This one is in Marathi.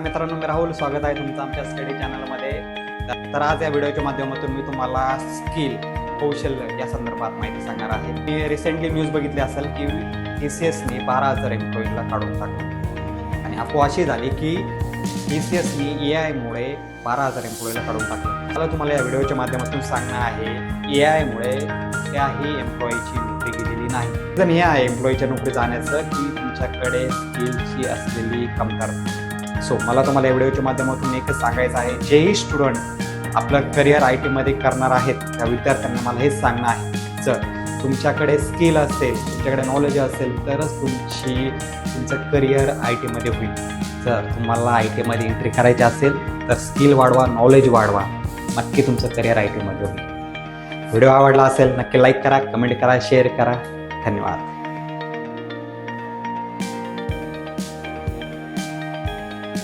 मित्रांनो, मी राहुल, स्वागत आहे तुमचं आमच्या स्टडी चॅनलमध्ये. तर आज या व्हिडिओच्या माध्यमातून मी तुम्हाला स्किल कौशल्य या संदर्भात माहिती सांगणार आहे. मी रिसेंटली न्यूज बघितली असेल की TCSने 12,000 एम्प्लॉईजला काढून टाकलं आणि अफवा अशी झाली की TCSने AI मुळे 12,000 एम्प्लॉईला काढून टाकलं. मला तुम्हाला या व्हिडिओच्या माध्यमातून सांगणं आहे AI मुळे त्याही एम्प्लॉईची नोकरी गेलेली नाही. जर हे आहे एम्प्लॉईच्या नोकरी जाण्याचं की तुमच्याकडे स्किलची असलेली कमतरता. मला तुम्हाला या व्हिडिओच्या माध्यमातून एकच सांगायचं आहे, जेही स्टुडंट आपलं करिअर IT मध्ये करणार आहेत त्या विद्यार्थ्यांना मला हेच सांगणं आहे, जर तुमच्याकडे स्किल असेल, तुमच्याकडे नॉलेज असेल तरच तुमचं करिअर IT मध्ये होईल. जर तुम्हाला IT मध्ये एंट्री करायची असेल तर स्किल वाढवा, नॉलेज वाढवा, नक्की तुमचं करिअर IT मध्ये होईल. व्हिडिओ आवडला असेल नक्की लाईक करा, कमेंट करा, शेअर करा. धन्यवाद.